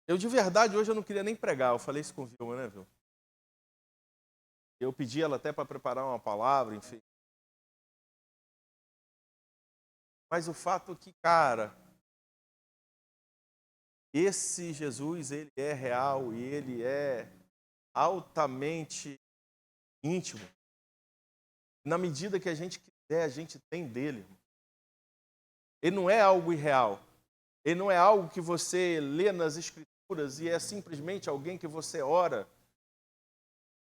Eu, de verdade, hoje eu não queria nem pregar. Eu falei isso com Vilma, né, Vilma? Eu pedi ela até para preparar uma palavra, enfim. Mas o fato é que, cara, esse Jesus, ele é real e ele é altamente íntimo. Na medida que a gente quiser, a gente tem dele. Ele não é algo irreal. Ele não é algo que você lê nas Escrituras e é simplesmente alguém que você ora,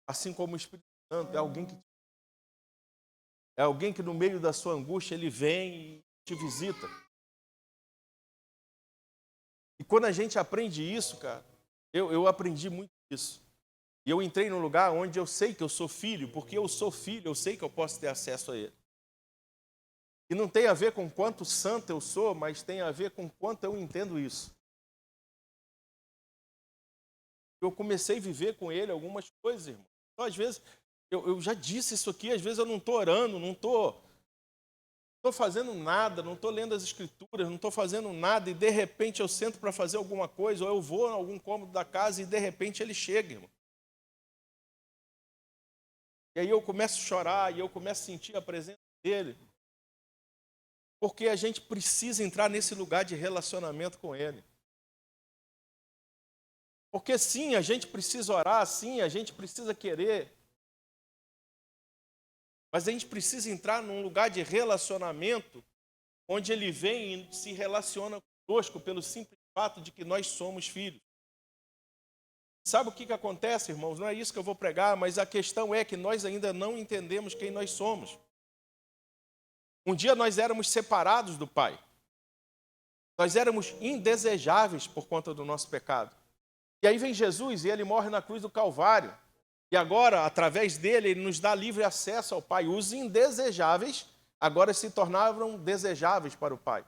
assim como o Espírito Santo. É alguém que no meio da sua angústia ele vem e te visita. E quando a gente aprende isso, cara, eu aprendi muito isso. E eu entrei num lugar onde eu sei que eu sou filho, porque eu sou filho, eu sei que eu posso ter acesso a ele. E não tem a ver com quanto santo eu sou, mas tem a ver com quanto eu entendo isso. Eu comecei a viver com ele algumas coisas, irmão. Então, às vezes, eu já disse isso aqui, às vezes eu não estou orando, não estou fazendo nada, não estou lendo as escrituras, não estou fazendo nada, e de repente eu sento para fazer alguma coisa, ou eu vou em algum cômodo da casa e de repente ele chega, irmão. E aí eu começo a chorar, e eu começo a sentir a presença dele. Porque a gente precisa entrar nesse lugar de relacionamento com ele. Porque sim, a gente precisa orar, sim, a gente precisa querer. Mas a gente precisa entrar num lugar de relacionamento onde ele vem e se relaciona conosco pelo simples fato de que nós somos filhos. Sabe o que acontece, irmãos? Não é isso que eu vou pregar, mas a questão é que nós ainda não entendemos quem nós somos. Um dia nós éramos separados do Pai. Nós éramos indesejáveis por conta do nosso pecado. E aí vem Jesus e ele morre na cruz do Calvário. E agora, através dele, ele nos dá livre acesso ao Pai. Os indesejáveis agora se tornaram desejáveis para o Pai.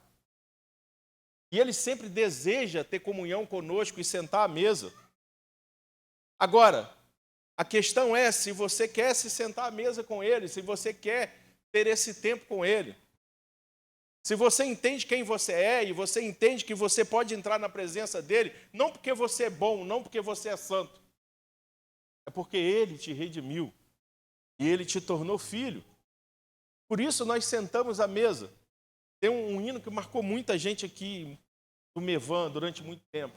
E ele sempre deseja ter comunhão conosco e sentar à mesa. Agora, a questão é se você quer se sentar à mesa com ele, se você quer ter esse tempo com ele. Se você entende quem você é e você entende que você pode entrar na presença dele, não porque você é bom, não porque você é santo, é porque ele te redimiu e ele te tornou filho. Por isso nós sentamos à mesa. Tem um hino que marcou muita gente aqui do Mevan durante muito tempo.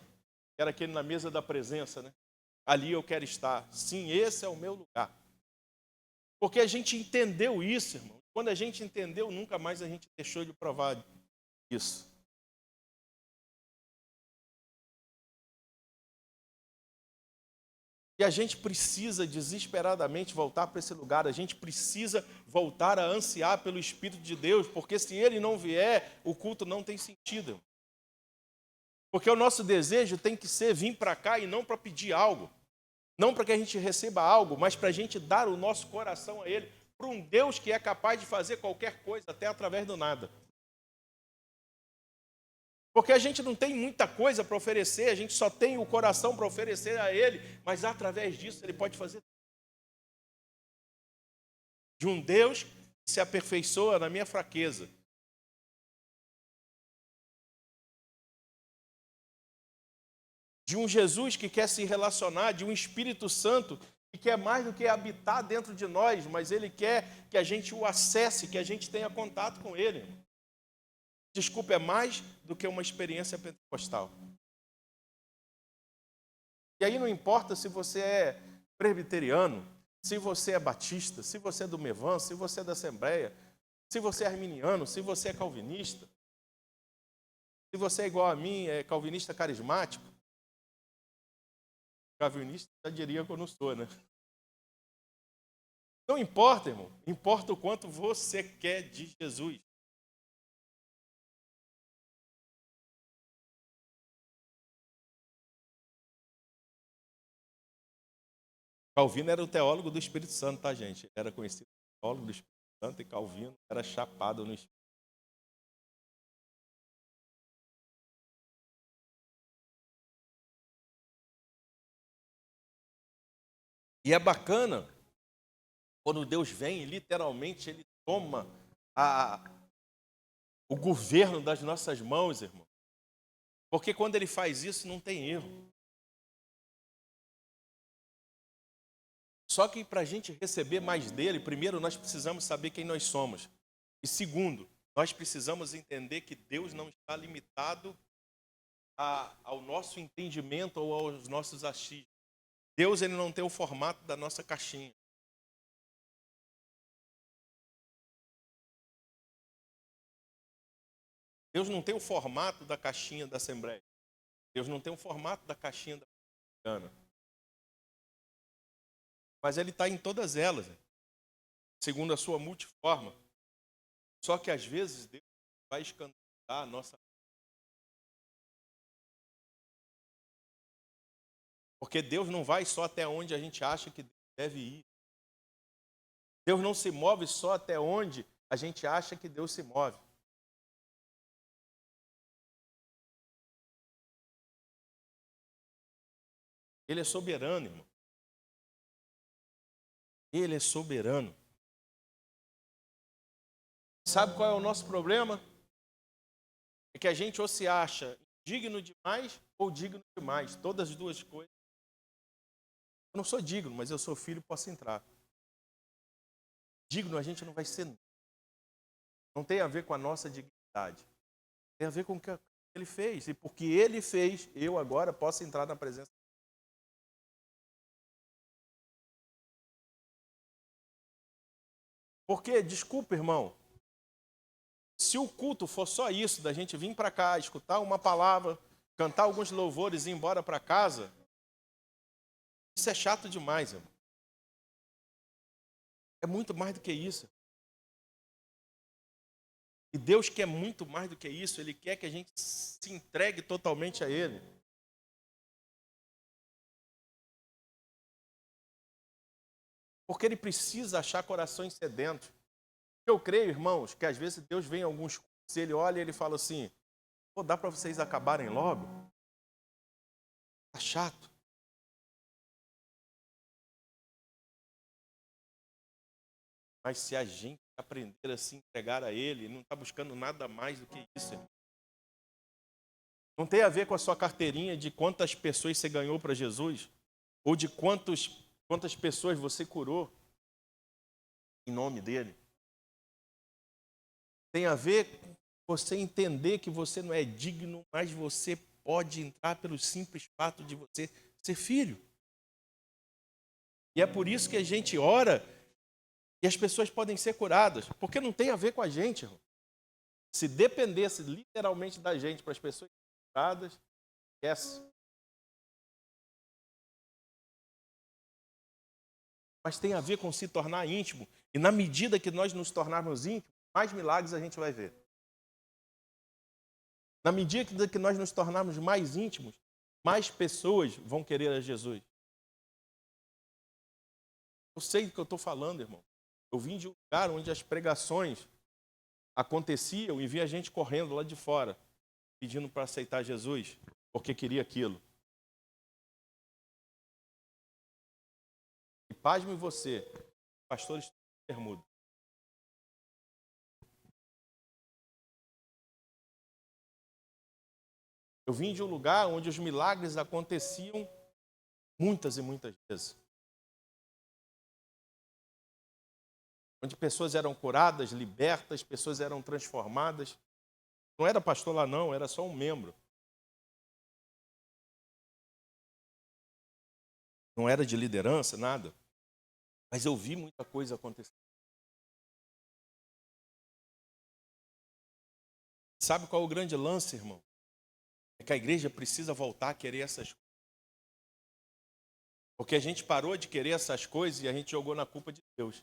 Era aquele na mesa da presença, né? Ali eu quero estar. Sim, esse é o meu lugar. Porque a gente entendeu isso, irmão. Quando a gente entendeu, nunca mais a gente deixou de provar isso. E a gente precisa desesperadamente voltar para esse lugar. A gente precisa voltar a ansiar pelo Espírito de Deus, porque se ele não vier, o culto não tem sentido. Porque o nosso desejo tem que ser vir para cá e não para pedir algo. Não para que a gente receba algo, mas para a gente dar o nosso coração a ele, para um Deus que é capaz de fazer qualquer coisa, até através do nada. Porque a gente não tem muita coisa para oferecer, a gente só tem o coração para oferecer a ele, mas através disso ele pode fazer de um Deus que se aperfeiçoa na minha fraqueza. De um Jesus que quer se relacionar, de um Espírito Santo que quer mais do que habitar dentro de nós, mas ele quer que a gente o acesse, que a gente tenha contato com ele. Desculpa, é mais do que uma experiência pentecostal. E aí não importa se você é presbiteriano, se você é batista, se você é do Mevan, se você é da Assembleia, se você é arminiano, se você é calvinista, se você é igual a mim, é calvinista carismático. Calvinista já diria que eu não sou, né? Não importa, irmão. Importa o quanto você quer de Jesus. Calvino era o teólogo do Espírito Santo, tá, gente? Ele era conhecido como teólogo do Espírito Santo e Calvino era chapado no Espírito. E é bacana quando Deus vem e literalmente ele toma a, o governo das nossas mãos, irmão. Porque quando ele faz isso, não tem erro. Só que para a gente receber mais dele, primeiro nós precisamos saber quem nós somos. E segundo, nós precisamos entender que Deus não está limitado ao nosso entendimento ou aos nossos achismos. Deus, ele não tem o formato da nossa caixinha. Deus não tem o formato da caixinha da Assembleia. Deus não tem o formato da caixinha da Americana. Mas ele está em todas elas, segundo a sua multiforma. Só que às vezes Deus vai escandalizar a nossa. Porque Deus não vai só até onde a gente acha que deve ir. Deus não se move só até onde a gente acha que Deus se move. Ele é soberano, irmão. Ele é soberano. Sabe qual é o nosso problema? É que a gente ou se acha digno demais ou digno demais. Todas as duas coisas. Eu não sou digno, mas eu sou filho e posso entrar. Digno a gente não vai ser. Não tem a ver com a nossa dignidade. Tem a ver com o que ele fez. E porque ele fez, eu agora posso entrar na presença. Porque, desculpa, irmão, se o culto for só isso, da gente vir para cá, escutar uma palavra, cantar alguns louvores e ir embora para casa, isso é chato demais, irmão. É muito mais do que isso. E Deus quer muito mais do que isso. Ele quer que a gente se entregue totalmente a Ele. Porque Ele precisa achar corações sedentos. Eu creio, irmãos, que às vezes Deus vem em alguns cultos, Ele olha e Ele fala assim, pô, dá para vocês acabarem logo? Tá chato. Mas se a gente aprender a se entregar a Ele, Ele não está buscando nada mais do que isso, irmão. Não tem a ver com a sua carteirinha de quantas pessoas você ganhou para Jesus, ou de quantas pessoas você curou em nome dele. Tem a ver com você entender que você não é digno, mas você pode entrar pelo simples fato de você ser filho. E é por isso que a gente ora e as pessoas podem ser curadas, porque não tem a ver com a gente, irmão. Se dependesse literalmente da gente para as pessoas serem curadas, esquece. Mas tem a ver com se tornar íntimo. E na medida que nós nos tornarmos íntimos, mais milagres a gente vai ver. Na medida que nós nos tornarmos mais íntimos, mais pessoas vão querer a Jesus. Eu sei do que eu estou falando, irmão. Eu vim de um lugar onde as pregações aconteciam e via gente correndo lá de fora, pedindo para aceitar Jesus, porque queria aquilo. E pasme você, pastores bermuda. Eu vim de um lugar onde os milagres aconteciam muitas e muitas vezes. Onde pessoas eram curadas, libertas, pessoas eram transformadas. Não era pastor lá não, era só um membro. Não era de liderança, nada. Mas eu vi muita coisa acontecer. Sabe qual é o grande lance, irmão? É que a igreja precisa voltar a querer essas coisas. Porque a gente parou de querer essas coisas e a gente jogou na culpa de Deus.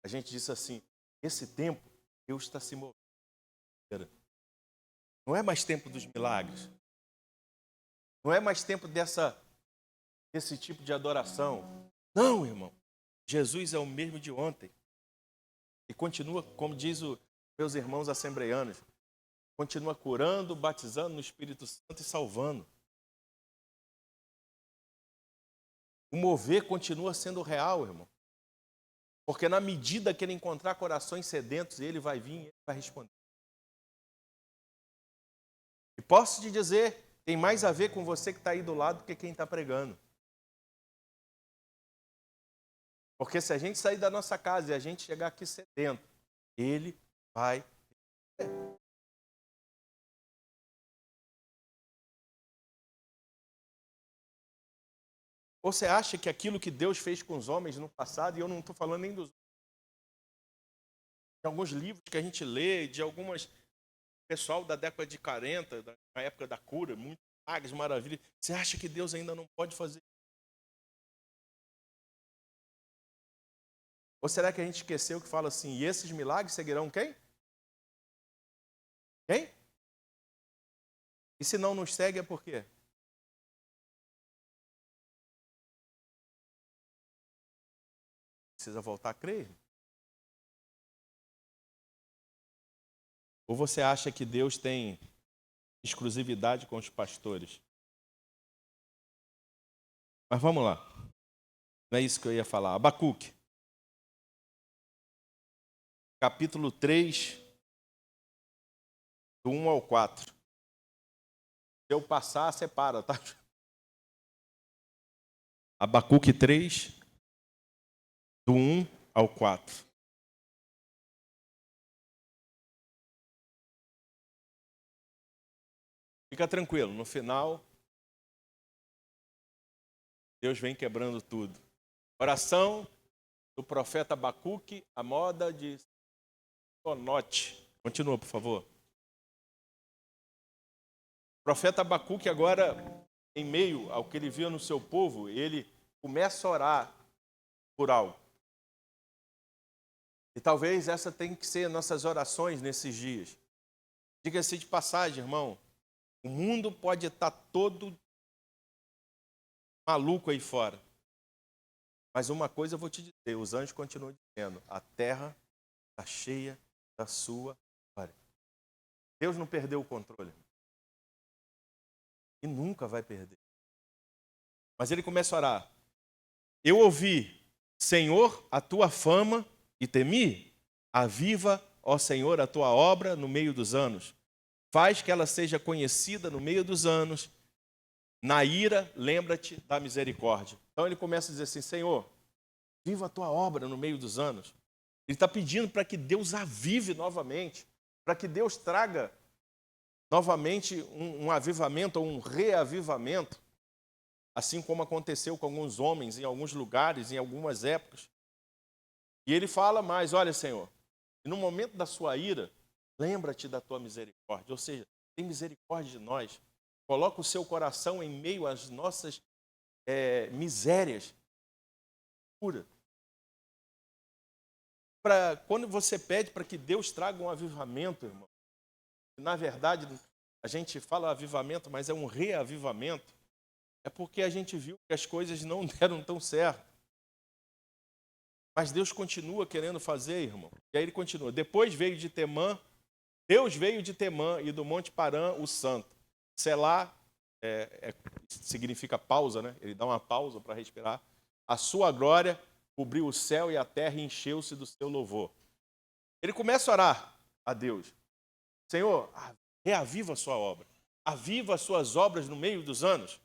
A gente disse assim, esse tempo, Deus está se movendo. Não é mais tempo dos milagres. Não é mais tempo desse tipo de adoração. Não, irmão. Jesus é o mesmo de ontem. E continua, como diz os meus irmãos assembleianos, continua curando, batizando no Espírito Santo e salvando. O mover continua sendo real, irmão. Porque na medida que ele encontrar corações sedentos, ele vai vir e ele vai responder. E posso te dizer, tem mais a ver com você que está aí do lado do que quem está pregando. Porque se a gente sair da nossa casa e a gente chegar aqui sedento, ele vai. Ou você acha que aquilo que Deus fez com os homens no passado, e eu não estou falando nem de alguns livros que a gente lê, de algumas pessoal da década de 40, da época da cura, muitos milagres, maravilhas, você acha que Deus ainda não pode fazer? Ou será que a gente esqueceu que fala assim, e esses milagres seguirão quem? Quem? E se não nos segue é por quê? Precisa voltar a crer. Ou você acha que Deus tem exclusividade com os pastores? Mas vamos lá. Não é isso que eu ia falar. Abacuque. Capítulo 3, do 1 ao 4. Se eu passar, separa, tá? Abacuque 3, do 1 ao 4. Fica tranquilo, no final, Deus vem quebrando tudo. Oração do profeta Abacuque, a moda de sonote. Continua, por favor. O profeta Abacuque agora, em meio ao que ele via no seu povo, ele começa a orar por algo. E talvez essa tenha que ser nossas orações nesses dias. Diga-se de passagem, irmão, o mundo pode estar todo maluco aí fora. Mas uma coisa eu vou te dizer, os anjos continuam dizendo, a terra está cheia da sua glória. Deus não perdeu o controle. E nunca vai perder. Mas ele começa a orar. Eu ouvi, Senhor, a tua fama e temi. Aviva, ó Senhor, a tua obra no meio dos anos. Faz que ela seja conhecida no meio dos anos. Na ira, lembra-te da misericórdia. Então ele começa a dizer assim, Senhor, viva a tua obra no meio dos anos. Ele está pedindo para que Deus avive novamente, para que Deus traga novamente um avivamento ou um reavivamento, assim como aconteceu com alguns homens em alguns lugares, em algumas épocas. E ele fala mais, olha, Senhor, no momento da sua ira, lembra-te da tua misericórdia, ou seja, tem misericórdia de nós. Coloca o seu coração em meio às nossas misérias. Cura. Quando você pede para que Deus traga um avivamento, irmão, na verdade, a gente fala avivamento, mas é um reavivamento, é porque a gente viu que as coisas não deram tão certo. Mas Deus continua querendo fazer, irmão. E aí ele continua. Depois veio de Temã, Deus veio de Temã e do Monte Parã, o Santo. Selá significa pausa, né? Ele dá uma pausa para respirar. A sua glória cobriu o céu e a terra e encheu-se do seu louvor. Ele começa a orar a Deus. Senhor, reaviva a sua obra. Aviva as suas obras no meio dos anos.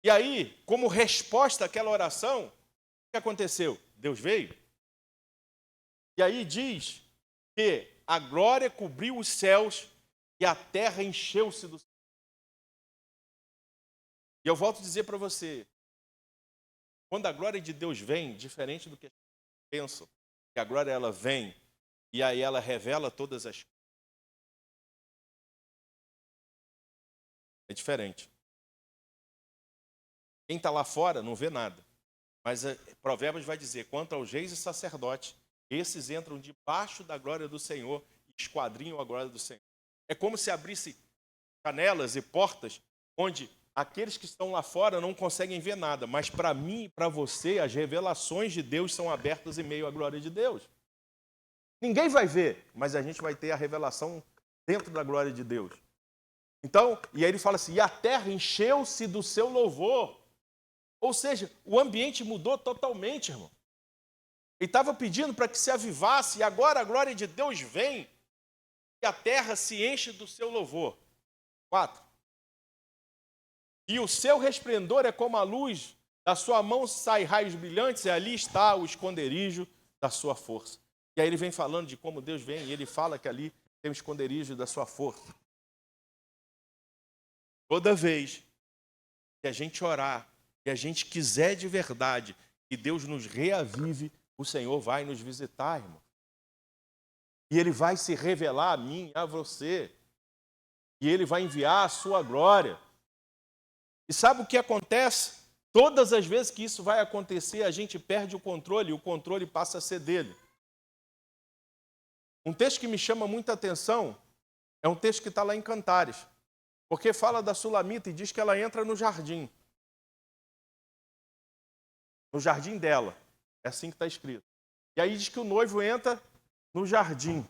E aí, como resposta àquela oração, o que aconteceu? Deus veio. E aí diz que a glória cobriu os céus e a terra encheu-se do céu. E eu volto a dizer para você, quando a glória de Deus vem, diferente do que as pessoas pensam, que a glória ela vem e aí ela revela todas as coisas. É diferente. Quem está lá fora não vê nada. Mas Provérbios vai dizer, quanto aos reis e sacerdotes, esses entram debaixo da glória do Senhor e esquadrinham a glória do Senhor. É como se abrisse janelas e portas onde aqueles que estão lá fora não conseguem ver nada, mas para mim e para você, as revelações de Deus são abertas em meio à glória de Deus. Ninguém vai ver, mas a gente vai ter a revelação dentro da glória de Deus. Então, e aí ele fala assim, e a terra encheu-se do seu louvor. Ou seja, o ambiente mudou totalmente, irmão. Ele estava pedindo para que se avivasse, e agora a glória de Deus vem, e a terra se enche do seu louvor. 4. E o seu resplendor é como a luz Da sua mão saem raios brilhantes e ali está o esconderijo da sua força. E aí ele vem falando de como Deus vem e ele fala que ali tem o esconderijo da sua força. Toda vez que a gente orar, que a gente quiser de verdade que Deus nos reavive, o Senhor vai nos visitar, irmão. E Ele vai se revelar a mim, a você. E Ele vai enviar a sua glória. E sabe o que acontece? Todas as vezes que isso vai acontecer, a gente perde o controle e o controle passa a ser dele. Um texto que me chama muita atenção é um texto que está lá em Cantares. Porque fala da Sulamita e diz que ela entra no jardim. No jardim dela. É assim que está escrito. E aí diz que o noivo entra no jardim.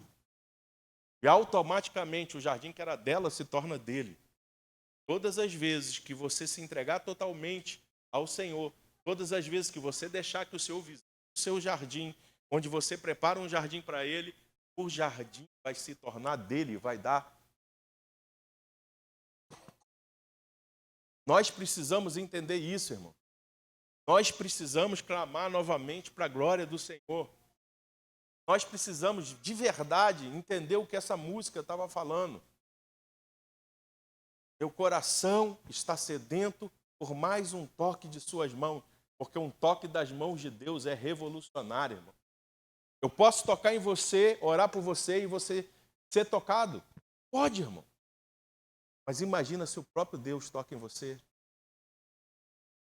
E automaticamente o jardim que era dela se torna dele. Todas as vezes que você se entregar totalmente ao Senhor, todas as vezes que você deixar que o Senhor visite o seu jardim, onde você prepara um jardim para ele, o jardim vai se tornar dele, vai dar. Nós precisamos entender isso, irmão. Nós precisamos clamar novamente para a glória do Senhor. Nós precisamos, de verdade, entender o que essa música estava falando. Meu coração está sedento por mais um toque de suas mãos, porque um toque das mãos de Deus é revolucionário, irmão. Eu posso tocar em você, orar por você e você ser tocado? Pode, irmão. Mas imagina se o próprio Deus toca em você.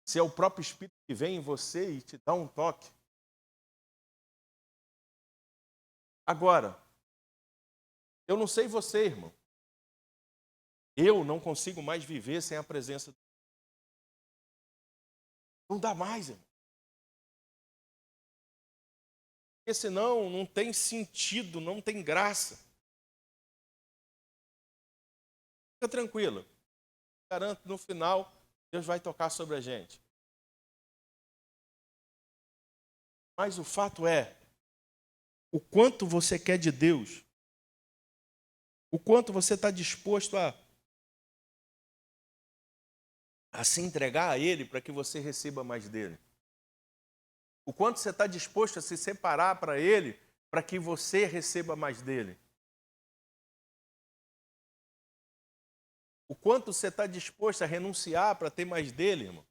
Se é o próprio Espírito que vem em você e te dá um toque. Agora, eu não sei você, irmão. Eu não consigo mais viver sem a presença de Deus. Não dá mais, irmão. Porque senão não tem sentido, não tem graça. Fica tranquilo. Garanto, no final, Deus vai tocar sobre a gente. Mas o fato é, o quanto você quer de Deus, o quanto você está disposto a se entregar a Ele para que você receba mais dele. O quanto você está disposto a se separar para Ele para que você receba mais dele. O quanto você está disposto a renunciar para ter mais dele, irmão.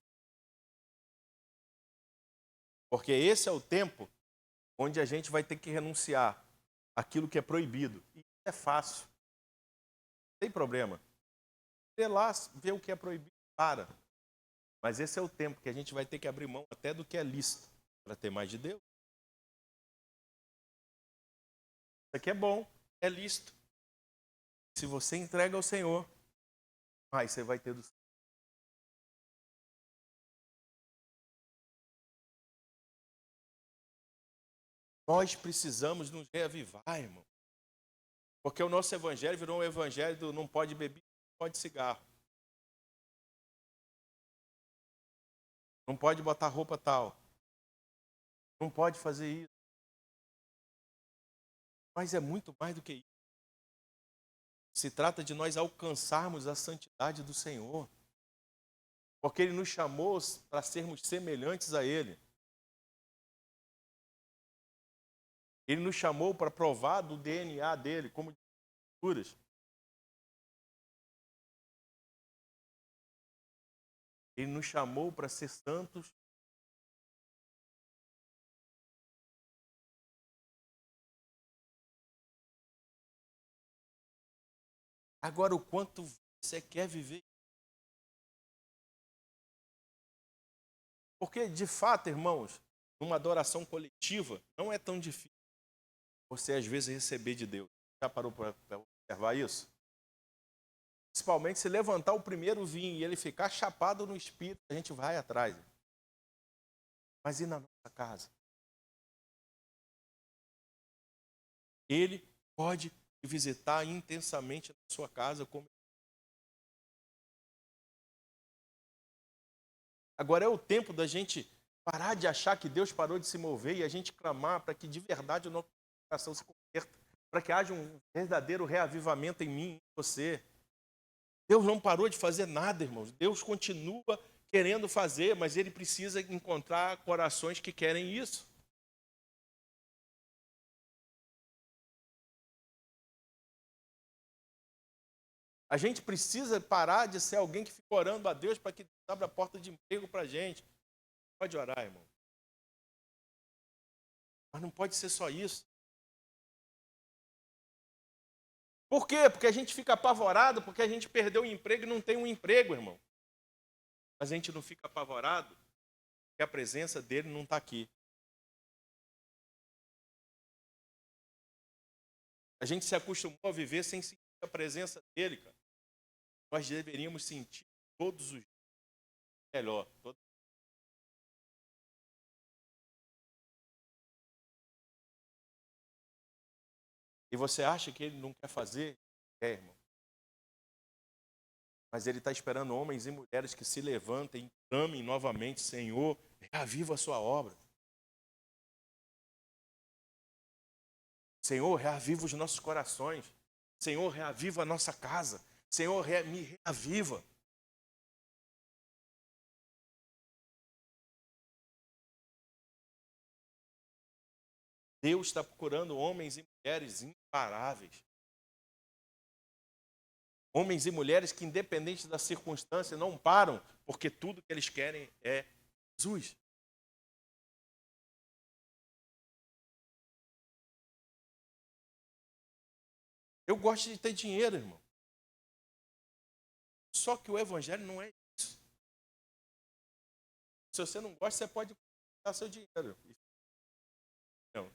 Porque esse é o tempo onde a gente vai ter que renunciar àquilo que é proibido. E isso é fácil. Não tem problema. Vê lá, vê o que é proibido, para. Mas esse é o tempo que a gente vai ter que abrir mão até do que é lícito para ter mais de Deus. Isso aqui é bom, é lícito. Se você entrega ao Senhor, mais você vai ter do Senhor. Nós precisamos nos reavivar, irmão. Porque o nosso evangelho virou um evangelho do não pode beber, não pode cigarro. Não pode botar roupa tal. Não pode fazer isso. Mas é muito mais do que isso. Se trata de nós alcançarmos a santidade do Senhor. Porque Ele nos chamou para sermos semelhantes a Ele. Ele nos chamou para provar do DNA dele, como de Escrituras. Ele nos chamou para ser santos. Agora, o quanto você quer viver. Porque, de fato, irmãos, numa adoração coletiva, não é tão difícil você, às vezes, receber de Deus. Já parou para observar isso? Principalmente se levantar o primeiro vinho e ele ficar chapado no espírito, a gente vai atrás. Mas e na nossa casa? Ele pode te visitar intensamente na sua casa. Agora é o tempo da gente parar de achar que Deus parou de se mover e a gente clamar para que de verdade o nosso coração se converta, para que haja um verdadeiro reavivamento em mim e em você. Deus não parou de fazer nada, irmãos. Deus continua querendo fazer, mas ele precisa encontrar corações que querem isso. A gente precisa parar de ser alguém que fica orando a Deus para que Deus abra a porta de emprego para a gente. Pode orar, irmão. Mas não pode ser só isso. Por quê? Porque a gente fica apavorado, porque a gente perdeu o emprego e não tem um emprego, irmão. Mas a gente não fica apavorado porque a presença dele não está aqui. A gente se acostumou a viver sem sentir a presença dele, cara. Nós deveríamos sentir todos os dias melhor. E você acha que ele não quer fazer? É, irmão. Mas ele está esperando homens e mulheres que se levantem e clamem novamente: Senhor, reaviva a sua obra. Senhor, reaviva os nossos corações. Senhor, reaviva a nossa casa. Senhor, me reaviva. Deus está procurando homens e mulheres imparáveis. Homens e mulheres que, independente da circunstância, não param, porque tudo que eles querem é Jesus. Eu gosto de ter dinheiro, irmão. Só que o evangelho não é isso. Se você não gosta, você pode dar seu dinheiro. Não.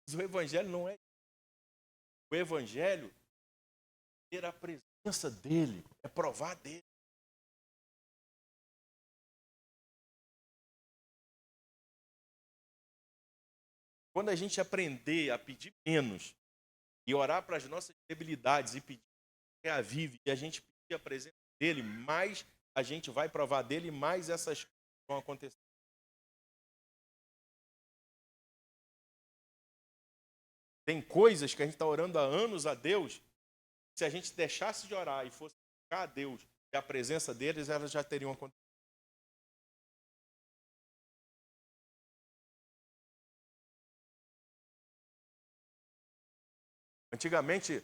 Mas o evangelho não é isso. O evangelho é ter a presença dele, é provar dele. Quando a gente aprender a pedir menos e orar para as nossas debilidades e pedir que reavive, e a gente pedir a presença dele, mais a gente vai provar dele, mais essas coisas vão acontecer. Tem coisas que a gente está orando há anos a Deus, se a gente deixasse de orar e fosse buscar a Deus e a presença deles, elas já teriam acontecido. Antigamente,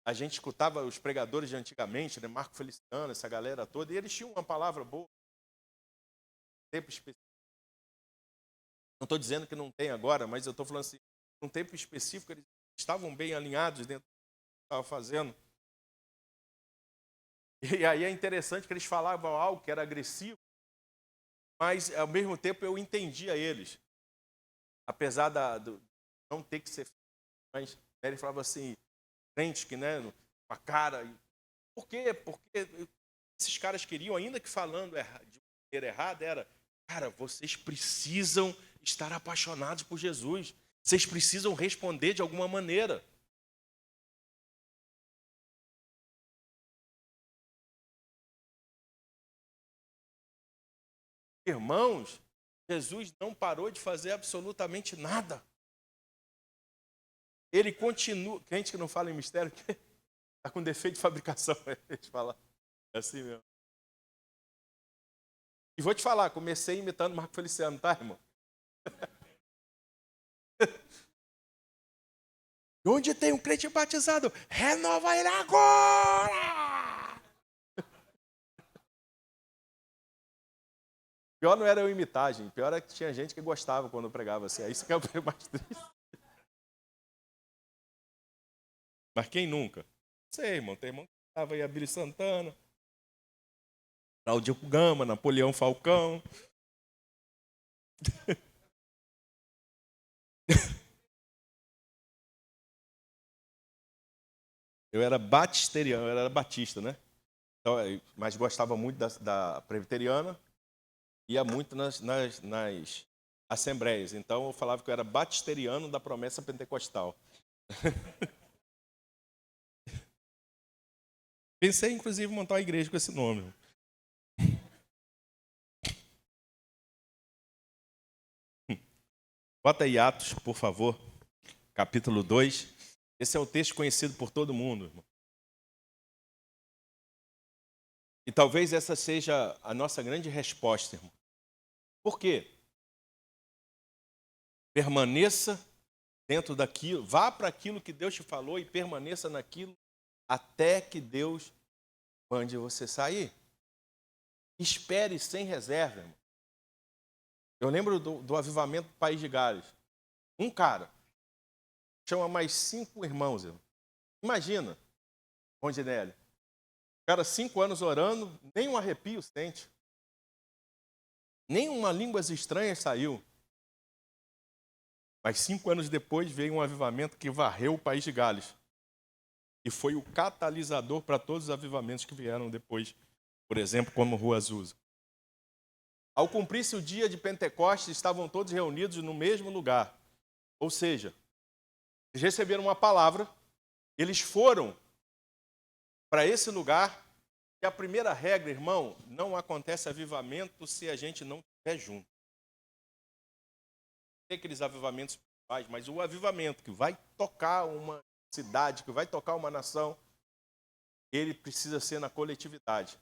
a gente escutava os pregadores de antigamente, né, Marco Feliciano, essa galera toda, e eles tinham uma palavra boa, tempo específico. Não estou dizendo que não tem agora, mas eu estou falando assim, num tempo específico eles estavam bem alinhados dentro do que estavam fazendo. E aí é interessante que eles falavam algo que era agressivo, mas ao mesmo tempo eu entendia eles. Apesar do não ter que ser, mas ele falava assim, crente que, né, com a cara. Por quê? Porque esses caras queriam, ainda que falando de maneira errada, era, cara, vocês precisam estar apaixonados por Jesus. Vocês precisam responder de alguma maneira. Irmãos, Jesus não parou de fazer absolutamente nada. Ele continua. Crente que não fala em mistério, está com defeito de fabricação. Eles falam. É assim mesmo. E vou te falar, comecei imitando Marco Feliciano, tá, irmão? Onde tem um crente batizado, renova ele agora! Pior não era eu imitar, gente. Pior é que tinha gente que gostava quando eu pregava assim. É isso que é o mais triste. Mas quem nunca? Sei, irmão. Tem irmão que estava aí, Abílio Santana, Claudio Gama, Napoleão Falcão. Eu era batisteriano, eu era batista, né? Então, mas gostava muito da presbiteriana, ia muito nas assembleias. Então eu falava que eu era batisteriano da promessa pentecostal. Pensei, inclusive, em montar uma igreja com esse nome. Bota aí Atos, por favor, capítulo 2. Esse é o texto conhecido por todo mundo, irmão. E talvez essa seja a nossa grande resposta, irmão. Por quê? Permaneça dentro daquilo, vá para aquilo que Deus te falou e permaneça naquilo até que Deus mande você sair. Espere sem reserva, irmão. Eu lembro do avivamento do País de Gales. Um cara chama mais 5 irmãos, irmão. Imagina, Rondinelli. O cara 5 anos orando, nem um arrepio sente. Nem uma língua estranha saiu. Mas 5 anos depois veio um avivamento que varreu o País de Gales. E foi o catalisador para todos os avivamentos que vieram depois, por exemplo, como Rua Azusa. Ao cumprir-se o dia de Pentecostes, estavam todos reunidos no mesmo lugar. Ou seja, eles receberam uma palavra, eles foram para esse lugar, e a primeira regra, irmão, não acontece avivamento se a gente não estiver junto. Tem aqueles avivamentos principais, mas o avivamento que vai tocar uma cidade, que vai tocar uma nação, ele precisa ser na coletividade.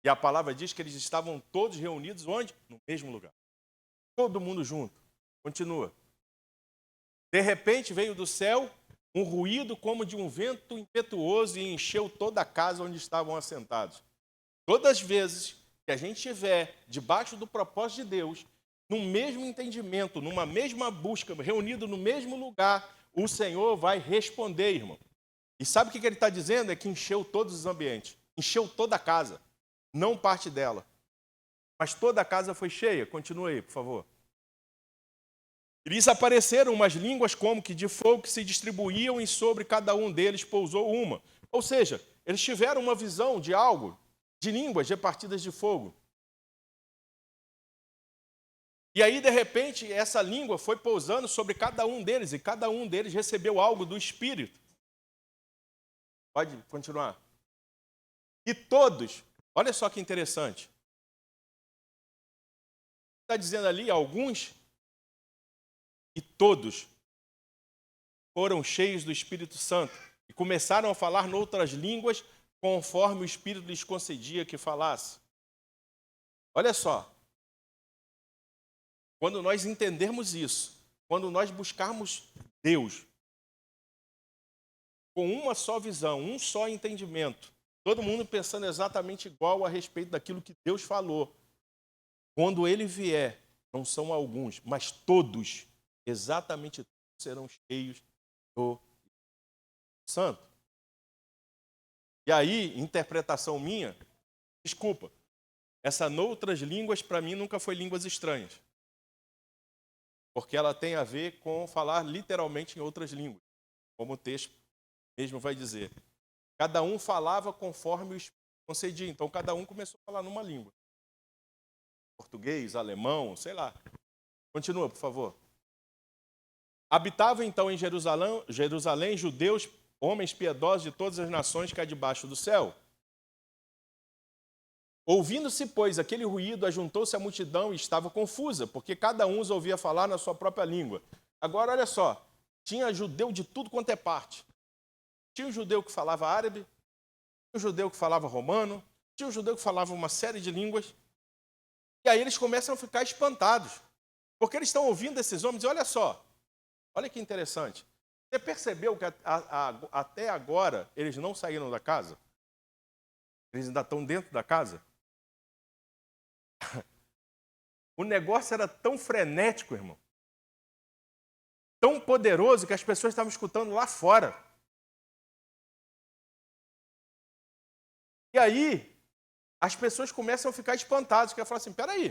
E a palavra diz que eles estavam todos reunidos onde? No mesmo lugar. Todo mundo junto. Continua. De repente veio do céu um ruído como de um vento impetuoso e encheu toda a casa onde estavam assentados. Todas as vezes que a gente estiver debaixo do propósito de Deus, num mesmo entendimento, numa mesma busca, reunido no mesmo lugar, o Senhor vai responder, irmão. E sabe o que ele está dizendo? É que encheu todos os ambientes. Encheu toda a casa. Não parte dela. Mas toda a casa foi cheia. Continua aí, por favor. E lhes apareceram umas línguas como que de fogo que se distribuíam e sobre cada um deles pousou uma. Ou seja, eles tiveram uma visão de algo, de línguas repartidas de fogo. E aí, de repente, essa língua foi pousando sobre cada um deles, e cada um deles recebeu algo do Espírito. Pode continuar. E todos, olha só que interessante. Está dizendo ali, alguns e todos foram cheios do Espírito Santo e começaram a falar noutras línguas conforme o Espírito lhes concedia que falasse. Olha só. Quando nós entendermos isso, quando nós buscarmos Deus com uma só visão, um só entendimento, todo mundo pensando exatamente igual a respeito daquilo que Deus falou, quando Ele vier, não são alguns, mas todos, exatamente todos serão cheios do Santo. E aí, interpretação minha, desculpa, essa noutras línguas para mim nunca foi línguas estranhas. Porque ela tem a ver com falar literalmente em outras línguas, como o texto mesmo vai dizer. Cada um falava conforme o Espírito concedia. Então, cada um começou a falar numa língua. Português, alemão, sei lá. Continua, por favor. Habitavam, então, em Jerusalém judeus, homens piedosos de todas as nações que há debaixo do céu. Ouvindo-se, pois, aquele ruído, ajuntou-se a multidão e estava confusa, porque cada um os ouvia falar na sua própria língua. Agora, olha só, tinha judeu de tudo quanto é parte. Tinha um judeu que falava árabe, tinha um judeu que falava romano, tinha um judeu que falava uma série de línguas. E aí eles começam a ficar espantados, porque eles estão ouvindo esses homens, e olha só, olha que interessante. Você percebeu que até agora eles não saíram da casa? Eles ainda estão dentro da casa? O negócio era tão frenético, irmão, tão poderoso que as pessoas estavam escutando lá fora. E aí, as pessoas começam a ficar espantadas, porque falam assim, peraí,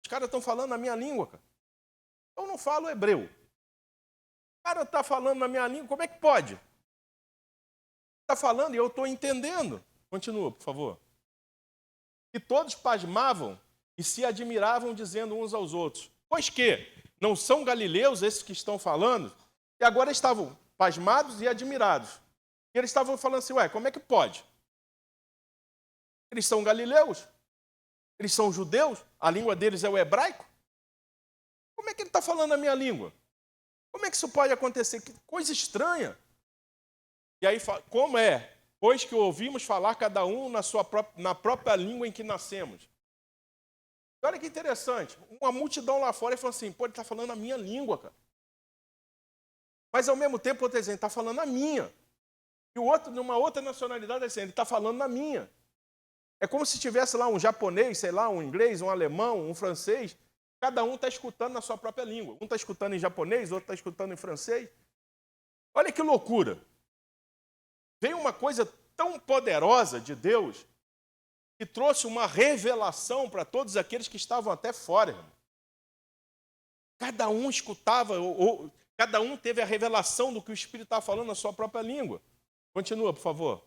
os caras estão falando na minha língua, cara. Eu não falo hebreu. O cara está falando na minha língua, como é que pode? Está falando e eu estou entendendo. Continua, por favor. E todos pasmavam e se admiravam, dizendo uns aos outros, pois que não são galileus esses que estão falando? E agora estavam pasmados e admirados. E eles estavam falando assim, ué, como é que pode? Eles são galileus? Eles são judeus? A língua deles é o hebraico? Como é que ele está falando a minha língua? Como é que isso pode acontecer? Que coisa estranha. E aí, como é pois que ouvimos falar cada um na própria língua em que nascemos. Olha que interessante, uma multidão lá fora falou assim, pô, ele está falando a minha língua, cara. Mas ao mesmo tempo, outro dizendo, está falando a minha. E o outro, numa outra nacionalidade, dizendo, ele está falando na minha. É como se tivesse lá um japonês, sei lá, um inglês, um alemão, um francês. Cada um está escutando na sua própria língua. Um está escutando em japonês, outro está escutando em francês. Olha que loucura. Veio uma coisa tão poderosa de Deus que trouxe uma revelação para todos aqueles que estavam até fora. Irmão. Cada um escutava, cada um teve a revelação do que o Espírito estava falando na sua própria língua. Continua, por favor.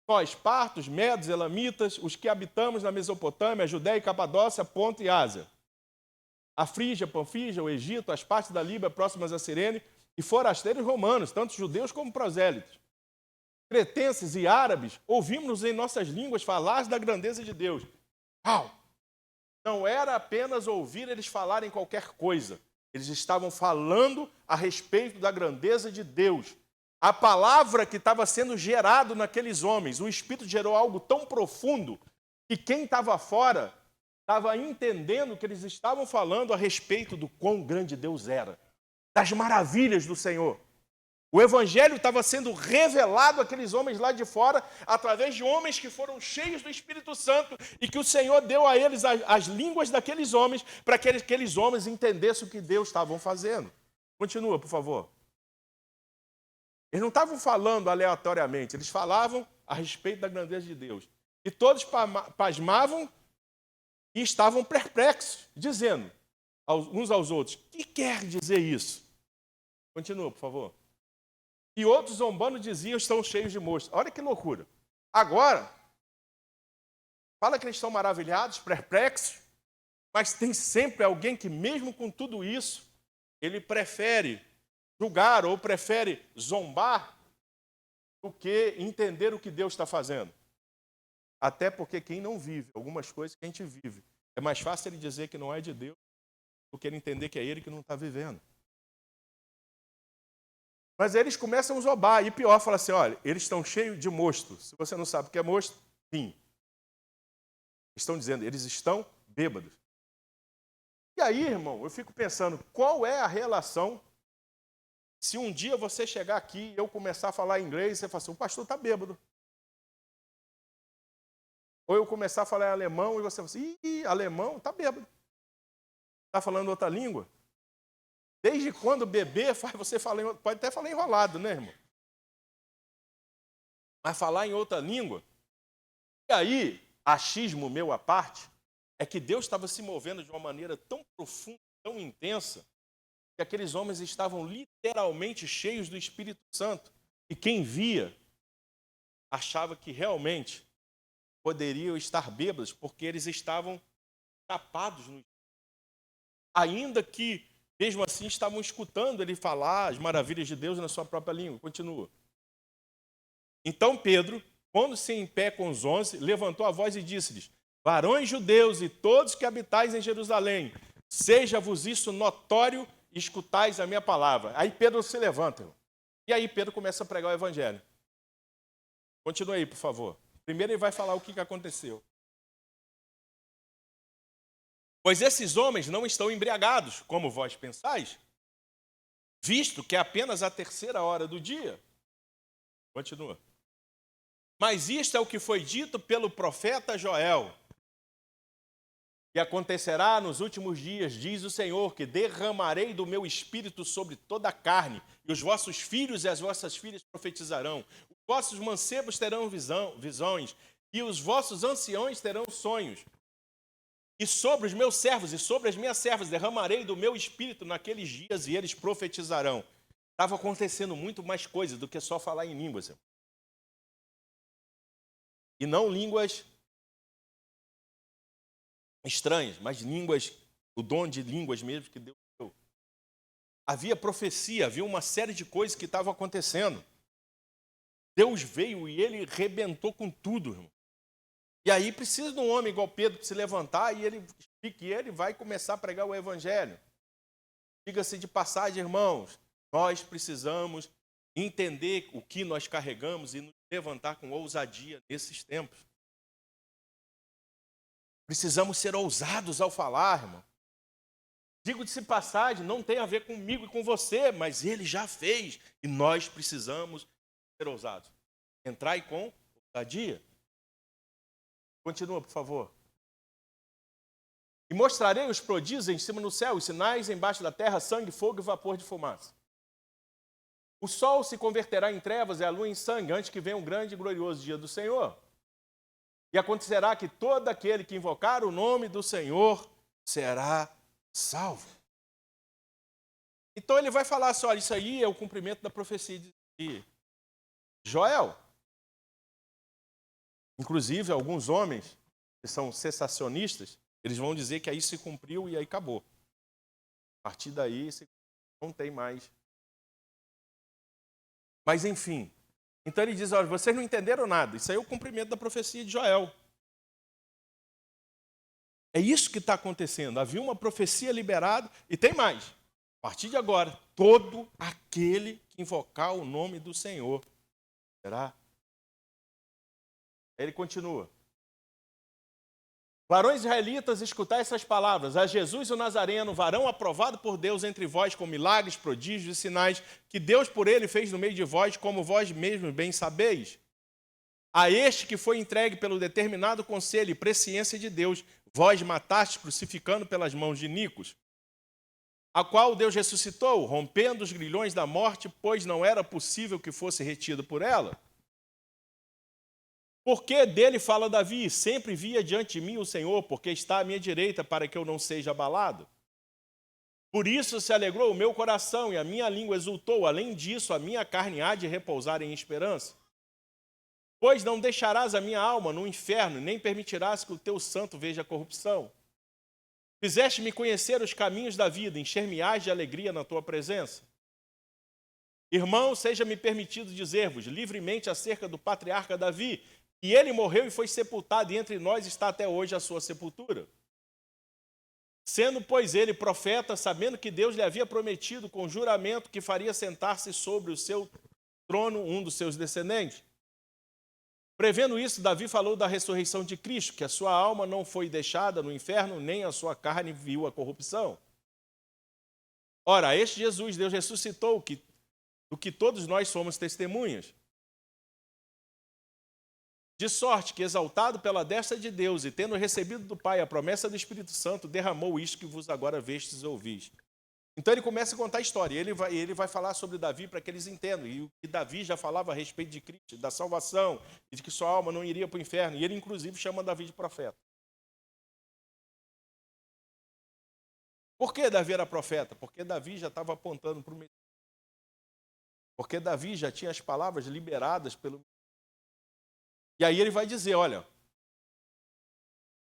Nós, partos, medos, elamitas, os que habitamos na Mesopotâmia, Judéia, Capadócia, Ponto e Ásia. A Frígia, Panfígia, o Egito, as partes da Líbia próximas a Cirene e forasteiros romanos, tanto judeus como prosélitos. Cretenses e árabes, ouvimos-nos em nossas línguas falar da grandeza de Deus. Não era apenas ouvir eles falarem qualquer coisa. Eles estavam falando a respeito da grandeza de Deus. A palavra que estava sendo gerado naqueles homens, o Espírito gerou algo tão profundo que quem estava fora estava entendendo que eles estavam falando a respeito do quão grande Deus era, das maravilhas do Senhor. O Evangelho estava sendo revelado àqueles homens lá de fora, através de homens que foram cheios do Espírito Santo e que o Senhor deu a eles as línguas daqueles homens para que aqueles homens entendessem o que Deus estava fazendo. Continua, por favor. Eles não estavam falando aleatoriamente, eles falavam a respeito da grandeza de Deus. E todos pasmavam e estavam perplexos, dizendo uns aos outros, o que quer dizer isso? Continua, por favor. E outros zombando diziam, estão cheios de monstros. Olha que loucura. Agora, fala que eles estão maravilhados, perplexos, mas tem sempre alguém que mesmo com tudo isso, ele prefere julgar ou prefere zombar do que entender o que Deus está fazendo. Até porque quem não vive algumas coisas que a gente vive, é mais fácil ele dizer que não é de Deus do que ele entender que é ele que não está vivendo. Mas eles começam a zombar, e pior, fala assim, olha, eles estão cheios de mosto. Se você não sabe o que é mosto, sim. Estão dizendo, eles estão bêbados. E aí, irmão, eu fico pensando, qual é a relação se um dia você chegar aqui e eu começar a falar inglês, você fala assim, o pastor está bêbado. Ou eu começar a falar em alemão e você fala assim, alemão, está bêbado. Está falando outra língua? Desde quando bebê faz você falar, pode até falar enrolado, né, irmão? Mas falar em outra língua. E aí, achismo meu à parte, é que Deus estava se movendo de uma maneira tão profunda, tão intensa, que aqueles homens estavam literalmente cheios do Espírito Santo. E quem via, achava que realmente poderiam estar bêbados, porque eles estavam tapados no Espírito. Ainda que, mesmo assim, estavam escutando ele falar as maravilhas de Deus na sua própria língua. Continua. Então Pedro, pondo-se em pé com os 11, levantou a voz e disse-lhes, varões judeus e todos que habitais em Jerusalém, seja-vos isso notório e escutais a minha palavra. Aí Pedro se levanta. E aí Pedro começa a pregar o evangelho. Continua aí, por favor. Primeiro ele vai falar o que aconteceu. Pois esses homens não estão embriagados, como vós pensais, visto que é apenas a 3ª hora do dia. Continua. Mas isto é o que foi dito pelo profeta Joel. E acontecerá nos últimos dias, diz o Senhor, que derramarei do meu espírito sobre toda a carne, e os vossos filhos e as vossas filhas profetizarão, os vossos mancebos terão visões, e os vossos anciões terão sonhos. E sobre os meus servos e sobre as minhas servas derramarei do meu espírito naqueles dias, e eles profetizarão. Estava acontecendo muito mais coisas do que só falar em línguas. Irmão. E não línguas estranhas, mas línguas, o dom de línguas mesmo que Deus deu. Havia profecia, havia uma série de coisas que estavam acontecendo. Deus veio e ele rebentou com tudo, irmão. E aí precisa de um homem igual Pedro se levantar e ele vai começar a pregar o evangelho. Diga-se de passagem, irmãos, nós precisamos entender o que nós carregamos e nos levantar com ousadia nesses tempos. Precisamos ser ousados ao falar, irmão. Digo-se passagem, não tem a ver comigo e com você, mas ele já fez. E nós precisamos ser ousados. Entrai com ousadia. Continua, por favor. E mostrarei os prodígios em cima no céu, os sinais embaixo da terra, sangue, fogo e vapor de fumaça. O sol se converterá em trevas e a lua em sangue, antes que venha um grande e glorioso dia do Senhor. E acontecerá que todo aquele que invocar o nome do Senhor será salvo. Então ele vai falar assim, olha, isso aí é o cumprimento da profecia de Joel. Inclusive, alguns homens que são cessacionistas, eles vão dizer que aí se cumpriu e aí acabou. A partir daí, não tem mais. Mas, enfim. Então ele diz, olha, vocês não entenderam nada. Isso aí é o cumprimento da profecia de Joel. É isso que está acontecendo. Havia uma profecia liberada e tem mais. A partir de agora, todo aquele que invocar o nome do Senhor será. Ele continua. Varões israelitas, escutai essas palavras. A Jesus o Nazareno, varão aprovado por Deus entre vós com milagres, prodígios e sinais, que Deus por ele fez no meio de vós, como vós mesmos bem sabeis. A este que foi entregue pelo determinado conselho e presciência de Deus, vós matastes crucificando pelas mãos de Nicos, a qual Deus ressuscitou, rompendo os grilhões da morte, pois não era possível que fosse retido por ela. Porque dele fala Davi, sempre via diante de mim o Senhor, porque está à minha direita para que eu não seja abalado. Por isso se alegrou o meu coração e a minha língua exultou, além disso a minha carne há de repousar em esperança. Pois não deixarás a minha alma no inferno, nem permitirás que o teu santo veja corrupção. Fizeste-me conhecer os caminhos da vida, encher-me-ás de alegria na tua presença. Irmão, seja-me permitido dizer-vos livremente acerca do patriarca Davi, e ele morreu e foi sepultado, e entre nós está até hoje a sua sepultura. Sendo, pois, ele profeta, sabendo que Deus lhe havia prometido com juramento que faria sentar-se sobre o seu trono um dos seus descendentes. Prevendo isso, Davi falou da ressurreição de Cristo, que a sua alma não foi deixada no inferno, nem a sua carne viu a corrupção. Ora, este Jesus, Deus ressuscitou, do que todos nós somos testemunhas. De sorte que, exaltado pela destra de Deus e tendo recebido do Pai a promessa do Espírito Santo, derramou isto que vos agora vestes e ouvis. Então ele começa a contar a história. Ele vai falar sobre Davi para que eles entendam. E Davi já falava a respeito de Cristo, da salvação, e de que sua alma não iria para o inferno. E ele, inclusive, chama Davi de profeta. Por que Davi era profeta? Porque Davi já estava apontando para o Messias. Porque Davi já tinha as palavras liberadas pelo Messias. E aí ele vai dizer, olha,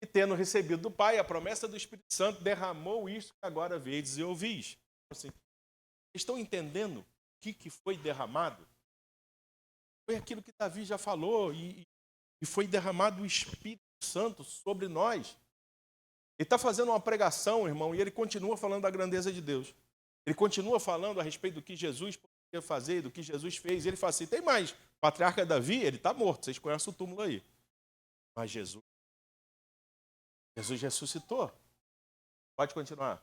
e tendo recebido do Pai a promessa do Espírito Santo, derramou isto que agora vedes e ouvis. Assim, estão entendendo o que foi derramado? Foi aquilo que Davi já falou, e foi derramado o Espírito Santo sobre nós. Ele está fazendo uma pregação, irmão, e ele continua falando da grandeza de Deus. Ele continua falando a respeito do que Jesus podia fazer, do que Jesus fez. E ele fala assim, tem mais, o patriarca Davi, ele está morto, vocês conhecem o túmulo aí. Mas Jesus ressuscitou. Pode continuar.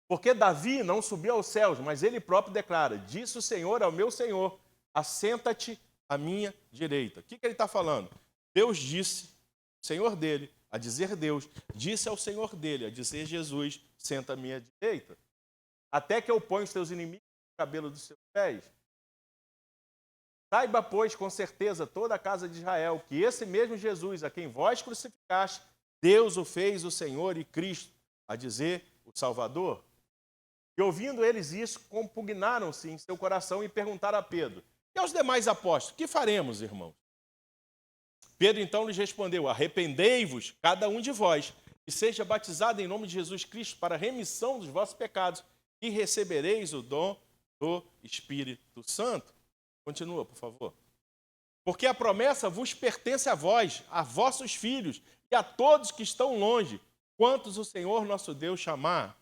Porque Davi não subiu aos céus, mas ele próprio declara, disse o Senhor ao meu Senhor, assenta-te à minha direita. O que ele está falando? Deus disse, o Senhor dele, a dizer Deus, disse ao Senhor dele, a dizer Jesus, senta à minha direita, até que eu ponha os teus inimigos no cabelo dos seus pés. Saiba, pois, com certeza, toda a casa de Israel, que esse mesmo Jesus, a quem vós crucificaste, Deus o fez o Senhor e Cristo, a dizer, o Salvador. E ouvindo eles isso, compugnaram-se em seu coração e perguntaram a Pedro, e aos demais apóstolos, que faremos, irmãos? Pedro então lhes respondeu, arrependei-vos, cada um de vós, e seja batizado em nome de Jesus Cristo para a remissão dos vossos pecados, e recebereis o dom do Espírito Santo. Continua, por favor. Porque a promessa vos pertence a vós, a vossos filhos e a todos que estão longe, quantos o Senhor nosso Deus chamar.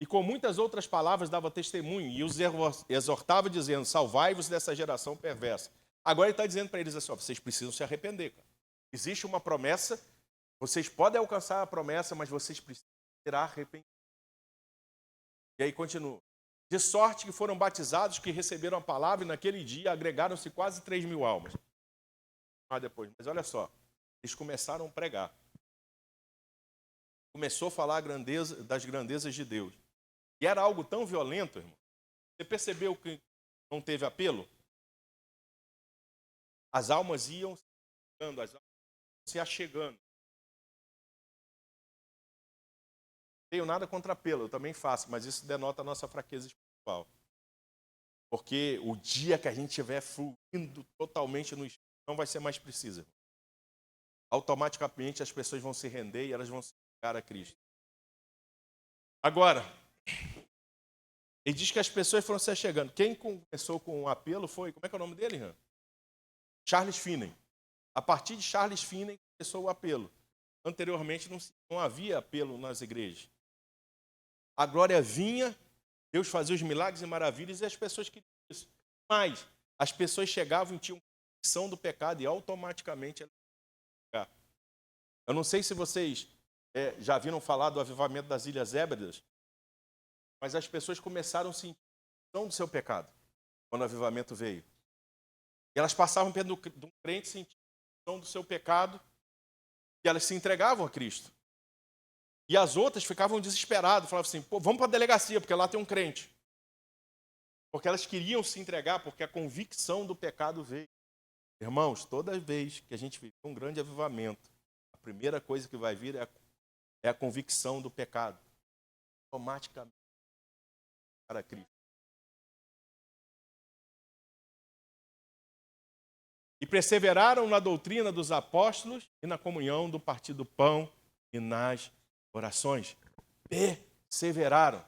E com muitas outras palavras dava testemunho e os exortava dizendo, salvai-vos dessa geração perversa. Agora ele está dizendo para eles assim, ó, vocês precisam se arrepender. Cara. Existe uma promessa, vocês podem alcançar a promessa, mas vocês precisam ser arrependidos. E aí continua. De sorte que foram batizados que receberam a palavra e naquele dia agregaram-se quase 3.000 almas. Depois, mas olha só, eles começaram a pregar. Começou a falar das grandezas de Deus. E era algo tão violento, irmão. Você percebeu que não teve apelo? As almas iam se achegando, as almas iam se achegando. Não tenho nada contra apelo, eu também faço, mas isso denota a nossa fraqueza espiritual. Porque o dia que a gente estiver fluindo totalmente no Espírito, não vai ser mais preciso. Automaticamente as pessoas vão se render e elas vão se entregar a Cristo. Agora, ele diz que as pessoas foram se achegando. Quem começou com o apelo foi, como é que é o nome dele, Ian? Charles Finney. A partir de Charles Finney começou o apelo. Anteriormente não havia apelo nas igrejas. A glória vinha, Deus fazia os milagres e maravilhas e as pessoas queriam isso. Mas as pessoas chegavam e tinham convicção do pecado e automaticamente elas iam pecar. Eu não sei se vocês já viram falar do avivamento das Ilhas Hébridas, mas as pessoas começaram a sentir a convicção do seu pecado quando o avivamento veio. E elas passavam perto de um crente sentindo a convicção do seu pecado e elas se entregavam a Cristo. E as outras ficavam desesperadas, falavam assim, pô, vamos para a delegacia, porque lá tem um crente. Porque elas queriam se entregar, porque a convicção do pecado veio. Irmãos, toda vez que a gente vive um grande avivamento, a primeira coisa que vai vir é a convicção do pecado. Automaticamente para Cristo. E perseveraram na doutrina dos apóstolos e na comunhão do partir do pão e nas orações. Perseveraram.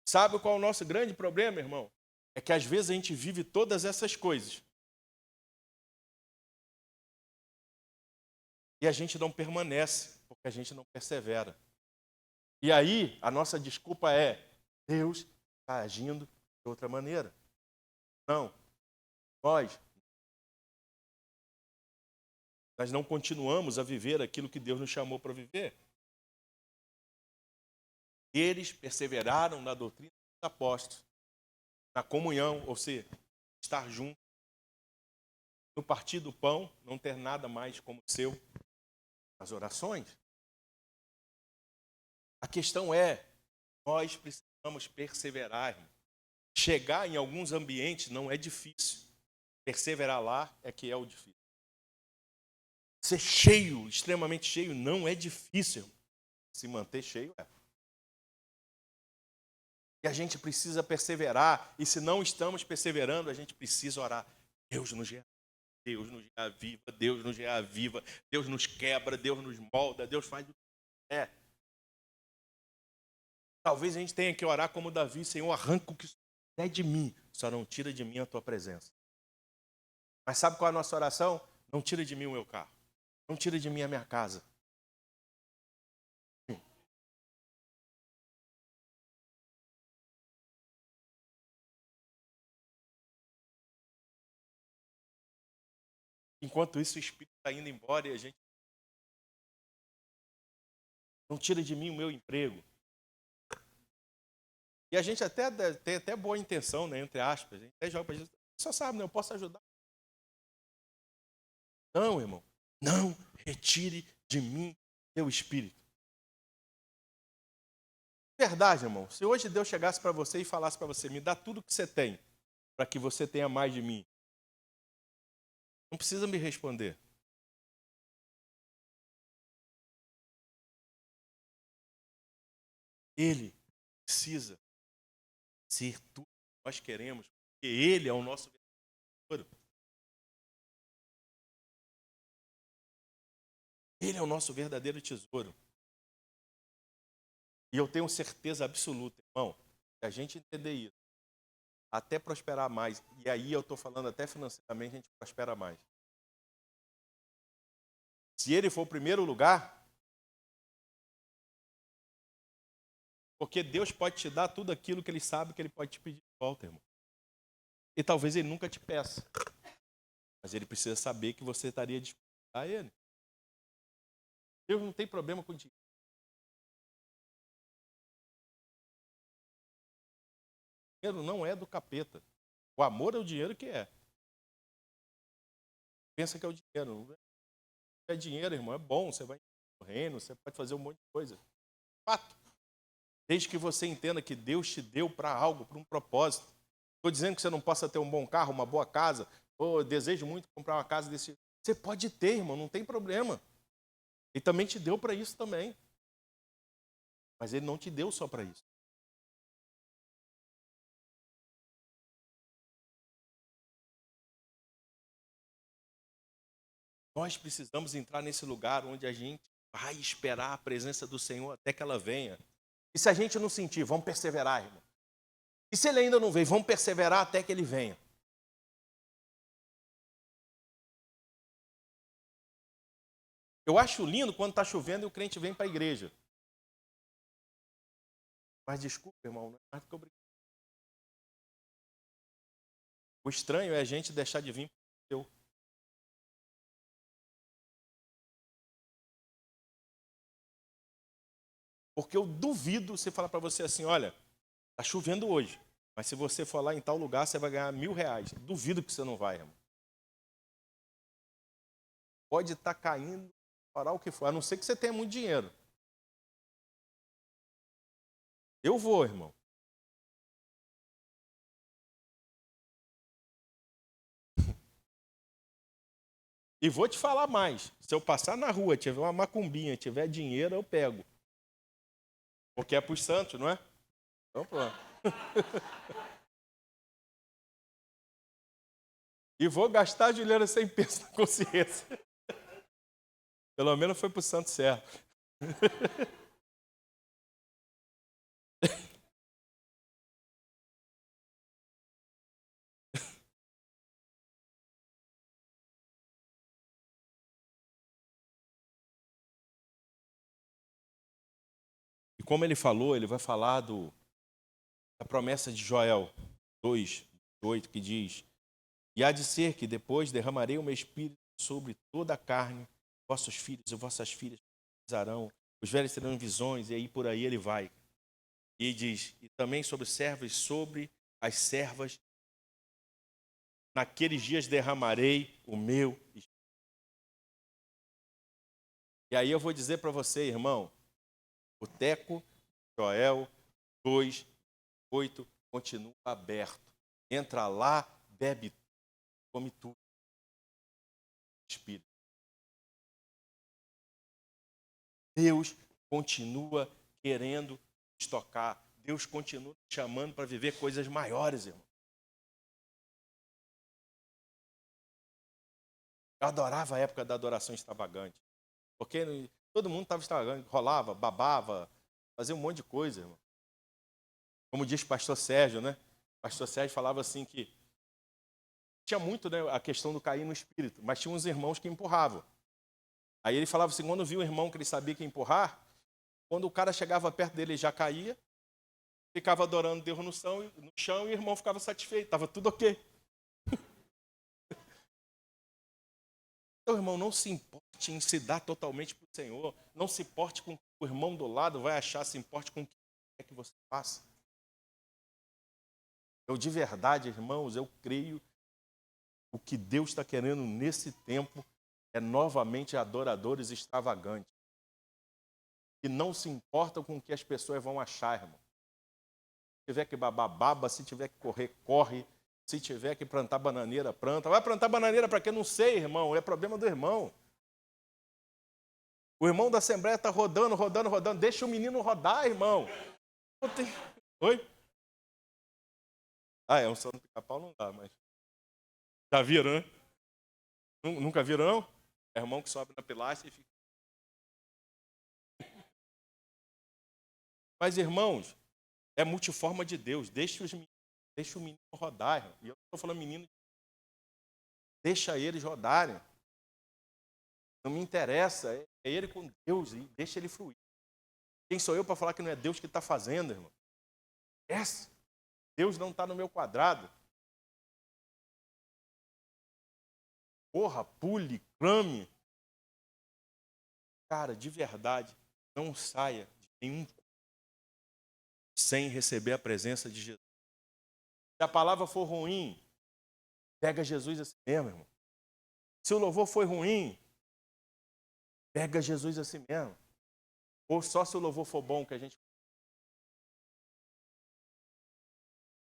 Sabe qual é o nosso grande problema, irmão? É que às vezes a gente vive todas essas coisas. E a gente não permanece, porque a gente não persevera. E aí, a nossa desculpa é, Deus está agindo de outra maneira. Não. Nós não continuamos a viver aquilo que Deus nos chamou para viver. Eles perseveraram na doutrina dos apóstolos, na comunhão, ou seja, estar junto, no partir do pão, não ter nada mais como seu, nas orações. A questão é, nós precisamos perseverar, irmão. Chegar em alguns ambientes não é difícil. Perseverar lá é que é o difícil. Ser cheio, extremamente cheio, não é difícil, irmão. Se manter cheio é. E a gente precisa perseverar. E se não estamos perseverando, a gente precisa orar. Deus nos reaviva, Deus nos reaviva, Deus nos reaviva, Deus nos quebra, Deus nos molda, Deus faz o que é. Talvez a gente tenha que orar como Davi, Senhor, arranca o que é de mim, só não tira de mim a tua presença. Mas sabe qual é a nossa oração? Não tira de mim o meu carro, não tira de mim a minha casa. Enquanto isso, o Espírito está indo embora e a gente não tira de mim o meu emprego. E a gente até tem até boa intenção, né, entre aspas. A gente até joga para Jesus. Só sabe, né, eu posso ajudar. Não, irmão. Não retire de mim teu Espírito. Verdade, irmão. Se hoje Deus chegasse para você e falasse para você, me dá tudo que você tem, para que você tenha mais de mim. Não precisa me responder. Ele precisa ser tudo que nós queremos, porque Ele é o nosso verdadeiro tesouro. Ele é o nosso verdadeiro tesouro. E eu tenho certeza absoluta, irmão, se a gente entender isso, até prosperar mais, e aí eu estou falando até financeiramente, a gente prospera mais. Se Ele for o primeiro lugar, Porque Deus pode te dar tudo aquilo que Ele sabe que Ele pode te pedir de volta, irmão. E talvez Ele nunca te peça. Mas Ele precisa saber que você estaria disposto a Ele. Deus não tem problema com dinheiro. O dinheiro não é do capeta. O amor é o dinheiro que é. Pensa que é o dinheiro. É dinheiro, irmão, é bom. Você vai no reino, você pode fazer um monte de coisa. Fato. Desde que você entenda que Deus te deu para algo, para um propósito. Estou dizendo que você não possa ter um bom carro, uma boa casa. Ou eu desejo muito comprar uma casa desse. Você pode ter, irmão, não tem problema. Ele também te deu para isso também. Mas Ele não te deu só para isso. Nós precisamos entrar nesse lugar onde a gente vai esperar a presença do Senhor até que ela venha. E se a gente não sentir, vamos perseverar, irmão. E se Ele ainda não veio, vamos perseverar até que Ele venha. Eu acho lindo quando está chovendo e o crente vem para a igreja. Mas desculpa, irmão, não é mais do que obrigado. O estranho é a gente deixar de vir para o teu. Porque eu duvido você falar para você assim, olha, está chovendo hoje, mas se você for lá em tal lugar, você vai ganhar R$1.000. Duvido que você não vai, irmão. Pode estar caindo, parar o que for, a não ser que você tenha muito dinheiro. Eu vou, irmão. E vou te falar mais. Se eu passar na rua, tiver uma macumbinha, tiver dinheiro, eu pego. Porque é para os santos, não é? Então pronto. E vou gastar a Juliana sem peso na consciência. Pelo menos foi para o santo certo. E como ele falou, ele vai falar da promessa de Joel 2:8, que diz: E há de ser que depois derramarei o meu espírito sobre toda a carne, vossos filhos e vossas filhas profetizarão, os velhos terão visões, e aí por aí ele vai. E diz: E também sobre os servos e sobre as servas, naqueles dias derramarei o meu espírito. E aí eu vou dizer para você, irmão, o Teco, Joel 2:8 continua aberto. Entra lá, bebe, come tudo. Espírito. Deus continua querendo nos tocar. Deus continua te chamando para viver coisas maiores, irmão. Eu adorava a época da adoração extravagante. Porque todo mundo estava extravagante, rolava, babava, fazia um monte de coisa, irmão. Como diz o pastor Sérgio, né? O pastor Sérgio falava assim que tinha muito, né, a questão do cair no espírito, mas tinha uns irmãos que empurravam. Aí ele falava assim, quando viu um irmão que ele sabia que ia empurrar, quando o cara chegava perto dele, ele já caía, ficava adorando Deus no chão e o irmão ficava satisfeito, estava tudo ok. Então, irmão, não se importe em se dar totalmente para o Senhor, não se importe com o que o irmão do lado vai achar, se importe com o que é que você faça. Eu, de verdade, irmãos, eu creio o que Deus está querendo nesse tempo é novamente adoradores extravagantes, que não se importam com o que as pessoas vão achar, irmão. Se tiver que babar, baba, se tiver que correr, corre. Se tiver que plantar bananeira, planta. Vai plantar bananeira para quê? Não sei, irmão. É problema do irmão. O irmão da Assembleia está rodando, rodando, rodando. Deixa o menino rodar, irmão. Oi? Ah, é um santo pica-pau, não dá, mas... Já viram, né? Nunca viram, não? É irmão que sobe na pilastra e fica... Mas, irmãos, é multiforma de Deus. Deixa o menino rodar, irmão. E eu não estou falando menino. Deixa eles rodarem. Não me interessa. É ele com Deus e deixa ele fluir. Quem sou eu para falar que não é Deus que está fazendo, irmão? Deus não está no meu quadrado. Corra, pule, clame. Cara, de verdade, não saia de nenhum sem receber a presença de Jesus. Se a palavra for ruim, pega Jesus assim mesmo, irmão. Se o louvor for ruim, pega Jesus assim mesmo. Ou só se o louvor for bom que a gente...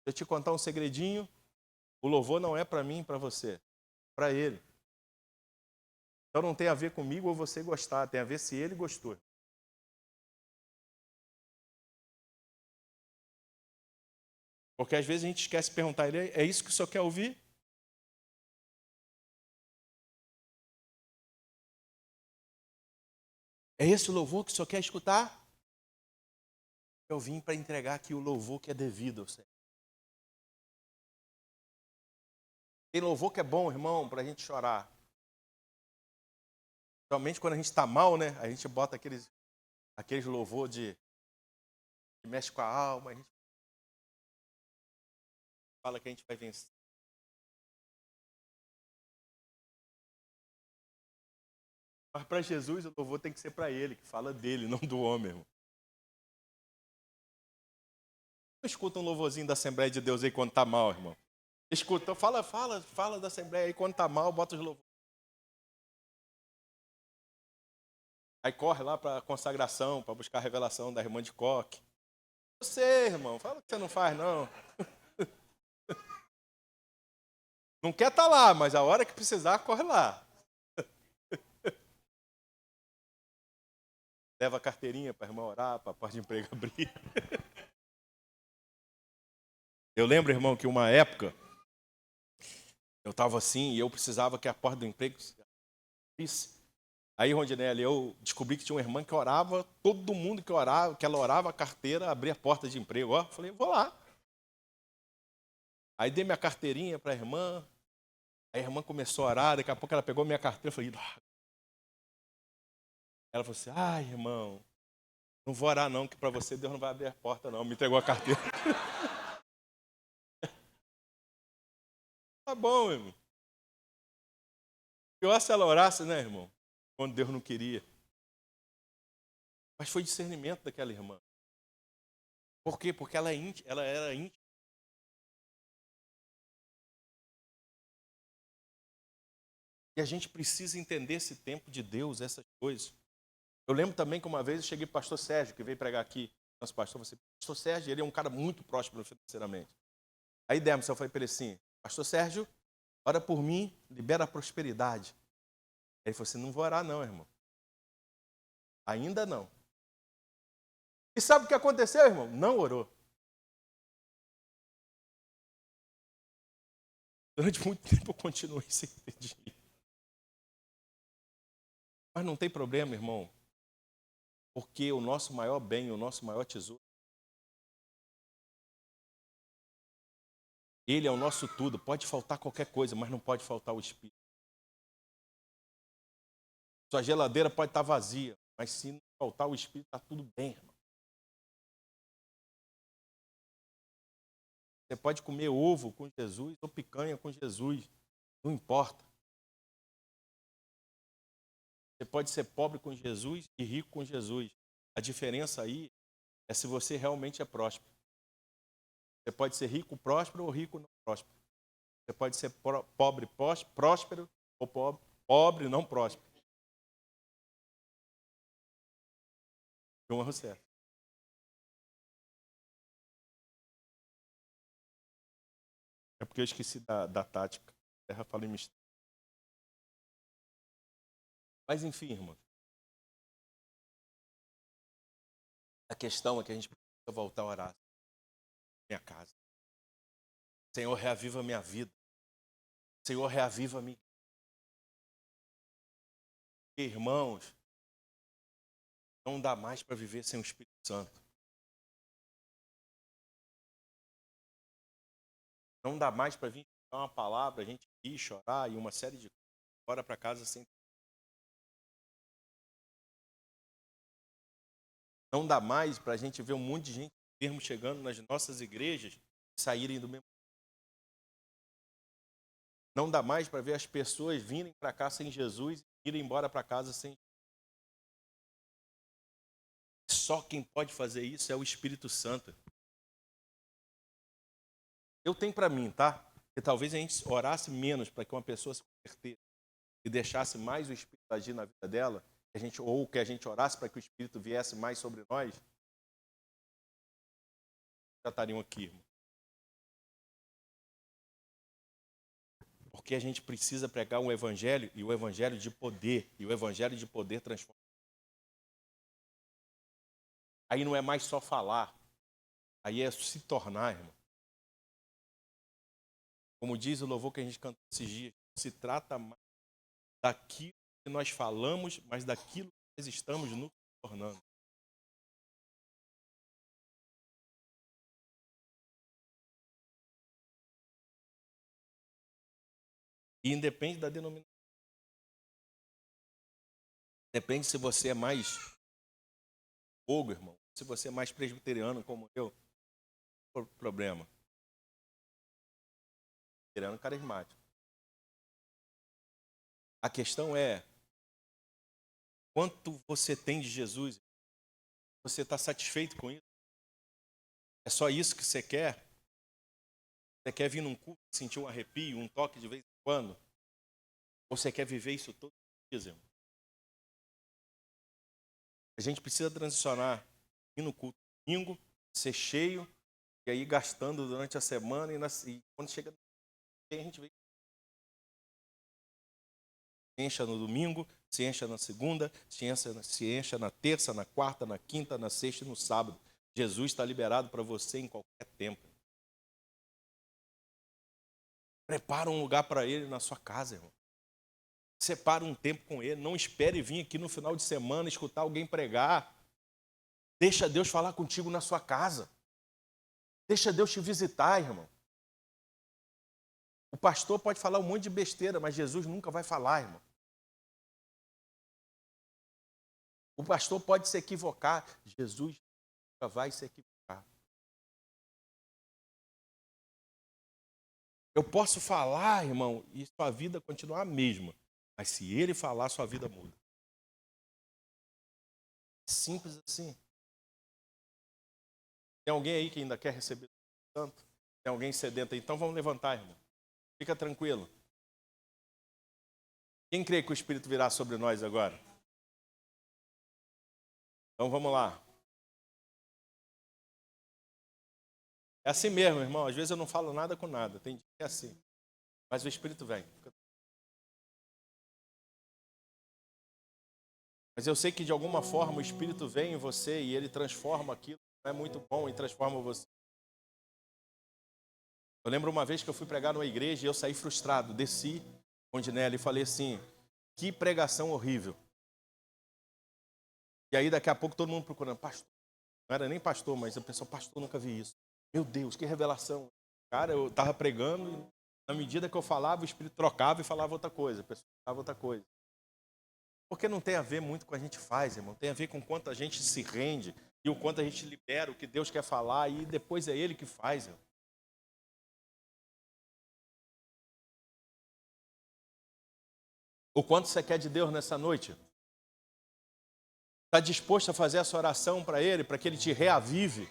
Deixa eu te contar um segredinho. O louvor não é para mim e para você, é para ele. Então não tem a ver comigo ou você gostar, tem a ver se ele gostou. Porque às vezes a gente esquece de perguntar a ele, é isso que o senhor quer ouvir? É esse o louvor que o senhor quer escutar? Eu vim para entregar aqui o louvor que é devido ao Senhor. Tem louvor que é bom, irmão, para a gente chorar. Realmente quando a gente está mal, né? A gente bota aqueles louvor que mexe com a alma, a gente fala que a gente vai vencer. Mas para Jesus o louvor tem que ser para ele, que fala dele, não do homem, irmão. Não escuta um louvorzinho da Assembleia de Deus aí quando está mal, irmão. Escuta, fala da Assembleia aí quando está mal, bota os louvores. Aí corre lá para a consagração, para buscar a revelação da irmã de Coque. Você, irmão, fala que você não faz, não. Não quer estar lá, mas a hora que precisar, corre lá. Leva a carteirinha para a irmã orar, para a porta de emprego abrir. Eu lembro, irmão, que uma época eu estava assim e eu precisava que a porta do emprego abrisse. Aí, Rondinelli, eu descobri que tinha uma irmã que orava, todo mundo que orava, que ela orava a carteira, abria a porta de emprego. Ó, falei, vou lá. Aí dei minha carteirinha para a irmã começou a orar, daqui a pouco ela pegou minha carteira e falei, ela falou assim, ai, irmão, não vou orar não, que para você Deus não vai abrir a porta não, me entregou a carteira. Tá bom, irmão. Pior se ela orasse, né, irmão? Quando Deus não queria. Mas foi discernimento daquela irmã. Por quê? Porque ela era íntima. E a gente precisa entender esse tempo de Deus, essas coisas. Eu lembro também que uma vez eu cheguei para o pastor Sérgio, que veio pregar aqui. Nosso pastor, pastor Sérgio, ele é um cara muito próspero financeiramente. Aí demos, eu falei para ele assim, pastor Sérgio, ora por mim, libera a prosperidade. Aí ele falou assim, não vou orar não, irmão. Ainda não. E sabe o que aconteceu, irmão? Não orou. Durante muito tempo eu continuei sem pedir. Mas não tem problema, irmão. Porque o nosso maior bem, o nosso maior tesouro, ele é o nosso tudo. Pode faltar qualquer coisa, mas não pode faltar o Espírito. Sua geladeira pode estar vazia, mas se não faltar o Espírito, está tudo bem, irmão. Você pode comer ovo com Jesus ou picanha com Jesus. Não importa. Você pode ser pobre com Jesus e rico com Jesus. A diferença aí é se você realmente é próspero. Você pode ser rico próspero ou rico não próspero. Você pode ser pobre próspero ou pobre não próspero. João Rousseff. É porque eu esqueci da tática. Terra fala em mistério. Mas enfim, irmão. A questão é que a gente precisa voltar a orar. Minha casa. Senhor, reaviva minha vida. Senhor, reaviva minha. Irmãos, não dá mais para viver sem o Espírito Santo. Não dá mais para vir dar uma palavra, a gente rir, chorar e uma série de coisas. Bora para casa sem. Não dá mais para a gente ver um monte de gente enfermo chegando nas nossas igrejas e saírem do mesmo. Não dá mais para ver as pessoas virem para cá sem Jesus e irem embora para casa sem Jesus. Só quem pode fazer isso é o Espírito Santo. Eu tenho para mim, tá? Que talvez a gente orasse menos para que uma pessoa se convertesse e deixasse mais o Espírito agir na vida dela, ou que a gente orasse para que o Espírito viesse mais sobre nós, já estariam aqui, irmão. Porque a gente precisa pregar um evangelho, e o evangelho de poder, e o evangelho de poder transforma. Aí não é mais só falar, aí é se tornar, irmão. Como diz o louvor que a gente cantou esses dias, se trata mais daquilo que nós falamos, mas daquilo que nós estamos nos tornando. E independe da denominação. Depende se você é mais fogo, irmão. Se você é mais presbiteriano como eu, não tem problema. Presbiteriano carismático. A questão é quanto você tem de Jesus. Você está satisfeito com isso? É só isso que você quer? Você quer vir num culto, sentir um arrepio, um toque de vez em quando? Ou você quer viver isso todos os dias, irmão? A gente precisa transicionar, ir no culto domingo, ser cheio, e aí gastando durante a semana, e quando chega a gente vem. Se encha no domingo, se encha na segunda, se encha na terça, na quarta, na quinta, na sexta e no sábado. Jesus está liberado para você em qualquer tempo. Prepara um lugar para Ele na sua casa, irmão. Separa um tempo com Ele. Não espere vir aqui no final de semana escutar alguém pregar. Deixa Deus falar contigo na sua casa. Deixa Deus te visitar, irmão. O pastor pode falar um monte de besteira, mas Jesus nunca vai falar, irmão. O pastor pode se equivocar. Jesus nunca vai se equivocar. Eu posso falar, irmão, e sua vida continuar a mesma. Mas se ele falar, sua vida muda. Simples assim. Tem alguém aí que ainda quer receber o Santo? Tem alguém sedento aí? Então vamos levantar, irmão. Fica tranquilo. Quem crê que o Espírito virá sobre nós agora? Então vamos lá. É assim mesmo, irmão. Às vezes eu não falo nada com nada. Tem dia que é assim. Mas o Espírito vem. Mas eu sei que de alguma forma o Espírito vem em você e ele transforma aquilo. Não é muito bom e transforma você. Eu lembro uma vez que eu fui pregar numa igreja e eu saí frustrado. Desci com Dinelli e falei assim, que pregação horrível. E aí daqui a pouco todo mundo procurando, pastor. Não era nem pastor, mas eu pensei, pastor, nunca vi isso. Meu Deus, que revelação. Cara, eu estava pregando e na medida que eu falava, o Espírito trocava e falava outra coisa. A pessoa falava outra coisa. Porque não tem a ver muito com o que a gente faz, irmão. Tem a ver com o quanto a gente se rende e o quanto a gente libera o que Deus quer falar e depois é Ele que faz, irmão. O quanto você quer de Deus nessa noite? Está disposto a fazer essa oração para Ele, para que Ele te reavive,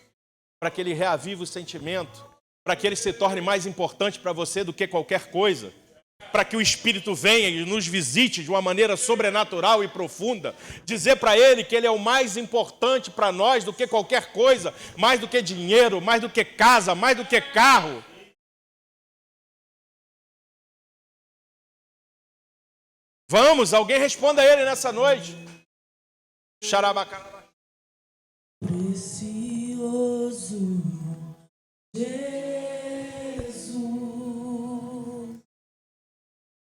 para que Ele reavive o sentimento, para que Ele se torne mais importante para você do que qualquer coisa, para que o Espírito venha e nos visite de uma maneira sobrenatural e profunda, dizer para Ele que Ele é o mais importante para nós do que qualquer coisa, mais do que dinheiro, mais do que casa, mais do que carro. Vamos, alguém responda a Ele nessa noite. Xarabacá. Precioso Jesus,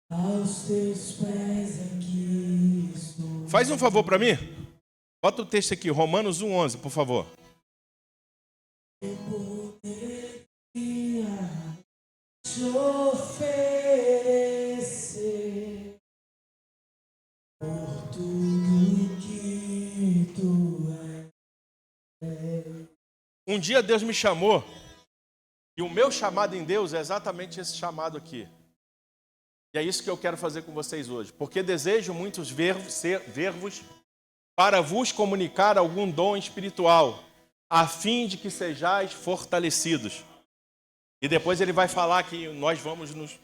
aos teus pés aqui estou. Faz um favor para mim. Bota o texto aqui, Romanos 1:11, por favor. Eu poderia te oferecer por tudo que tu és. Um dia Deus me chamou, e o meu chamado em Deus é exatamente esse chamado aqui. E é isso que eu quero fazer com vocês hoje. Porque desejo muitos ver-vos para vos comunicar algum dom espiritual, a fim de que sejais fortalecidos. E depois ele vai falar que nós vamos nos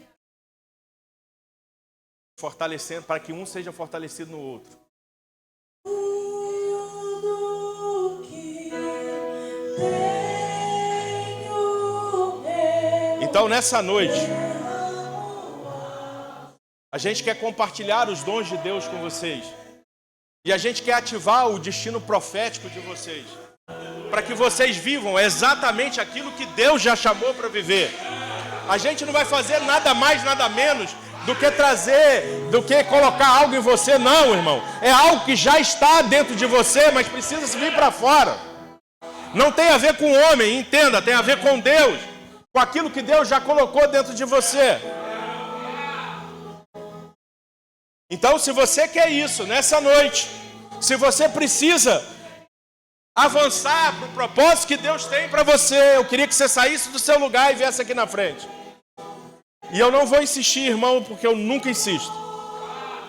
fortalecendo para que um seja fortalecido no outro. Então, nessa noite, a gente quer compartilhar os dons de Deus com vocês. E a gente quer ativar o destino profético de vocês. Para que vocês vivam exatamente aquilo que Deus já chamou para viver. A gente não vai fazer nada mais, nada menos do que colocar algo em você, não, irmão. É algo que já está dentro de você, mas precisa se vir para fora. Não tem a ver com o homem, entenda, tem a ver com Deus. Com aquilo que Deus já colocou dentro de você. Então, se você quer isso nessa noite, se você precisa avançar para o propósito que Deus tem para você, eu queria que você saísse do seu lugar e viesse aqui na frente. E eu não vou insistir, irmão, porque eu nunca insisto.